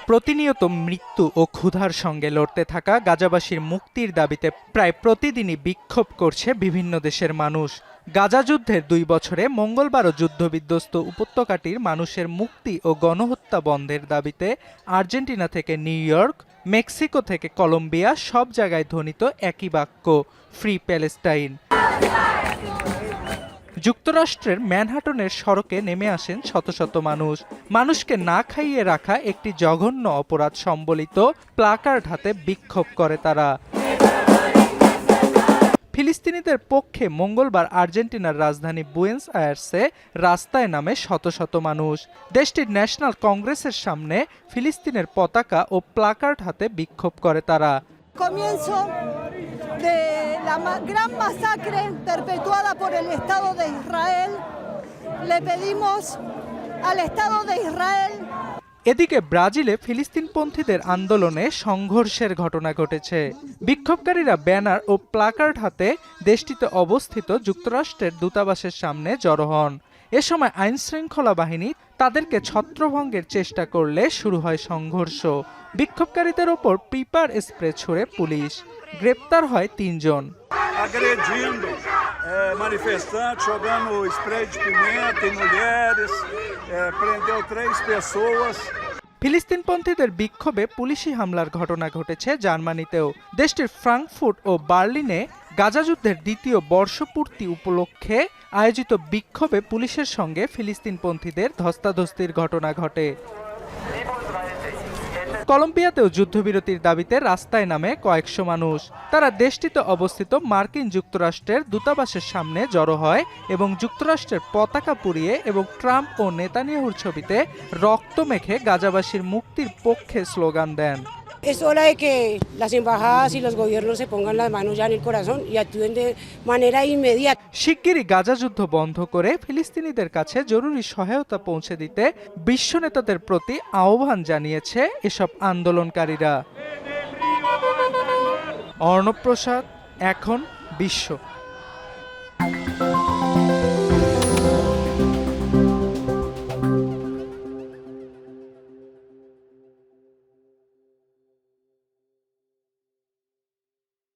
প্রতিনিয়ত মৃত্যু ও ক্ষুধার সঙ্গে লড়তে থাকা গাজাবাসীর মুক্তির দাবিতে প্রায় প্রতিদিনই বিক্ষোভ করছে বিভিন্ন দেশের মানুষ। গাজা যুদ্ধের 2 বছরে মঙ্গলবারও যুদ্ধবিধ্বস্ত উপত্যকাটির মানুষের মুক্তি ও গণহত্যা বন্ধের দাবিতে আর্জেন্টিনা থেকে নিউ ইয়র্ক, মেক্সিকো থেকে কলম্বিয়া সব জায়গায় ধ্বনিত একই বাক্য, ফ্রি প্যালেস্টাইন। যুক্তরাষ্ট্রের ম্যানহাটনের সড়কে নেমে আসেন শত শত মানুষ। মানুষকে না খাইয়ে রাখা একটি জঘন্য অপরাধ সম্বলিত প্লাকার্ড হাতে বিক্ষোভ করে তারা। ফিলিস্তিনিদের পক্ষে মঙ্গলবার আর্জেন্টিনার রাজধানী বুয়েন্স আয়ার্সে রাস্তায় নামে শত শত মানুষ। দেশটির ন্যাশনাল কংগ্রেসের সামনে ফিলিস্তিনের পতাকা ও প্লাকার্ড হাতে বিক্ষোভ করে তারা। Comienzo de la gran masacre perpetuada por el Estado de Israel. Le pedimos al Estado de Israel. এদিকে ব্রাজিলে ফিলিস্তিনপন্থীদের আন্দোলনে সংঘর্ষের ঘটনা ঘটেছে। বিক্ষোভকারীরা ব্যানার ও প্লাকার্ড হাতে দেশটিতে অবস্থিত যুক্তরাষ্ট্রের দূতাবাসের সামনে জড়ো হন। এ সময় আইনশৃঙ্খলা বাহিনী তাদেরকে ছত্রভঙ্গের চেষ্টা করলে শুরু হয় সংঘর্ষ। বিক্ষোভকারীদের ওপর পিপার স্প্রে ছুড়ে পুলিশ। গ্রেপ্তার হয় 3 জন। Agredindo manifestantes, jogando spray de pimenta em mulheres, prendeu 3 pessoas. ফিলিস্তিনপন্থীদের বিক্ষোভে পুলিশি হামলার ঘটনা ঘটেছে জার্মানিতেও। দেশটির ফ্রাঙ্কফুর্ট ও বার্লিনে গাজা যুদ্ধের 2য় বর্ষপূর্তি উপলক্ষে আয়োজিত বিক্ষোভে পুলিশের সঙ্গে ফিলিস্তিনপন্থীদের ধস্তাধস্তির ঘটনা ঘটে। কলম্বিয়াতেও যুদ্ধবিরতির দাবিতে রাস্তায় নামে কয়েকশো মানুষ। তারা দেশটিতে অবস্থিত মার্কিন যুক্তরাষ্ট্রের দূতাবাসের সামনে জড়ো হয় এবং যুক্তরাষ্ট্রের পতাকা পুড়িয়ে এবং ট্রাম্প ও নেতানিয়াহুর ছবিতে রক্ত মেখে গাজাবাসীর মুক্তির পক্ষে স্লোগান দেন। Es hora de que las embajadas y los gobiernos se pongan las manos ya en el corazón y actúen de manera inmediata. শিগগিরই গাজা যুদ্ধ বন্ধ করে ফিলিস্তিনিদের কাছে জরুরি সহায়তা পৌঁছে দিতে বিশ্ব নেতাদের প্রতি আহ্বান জানিয়েছে এসব আন্দোলনকারীরা। অর্ণব প্রসাদ, এখন বিশ্ব।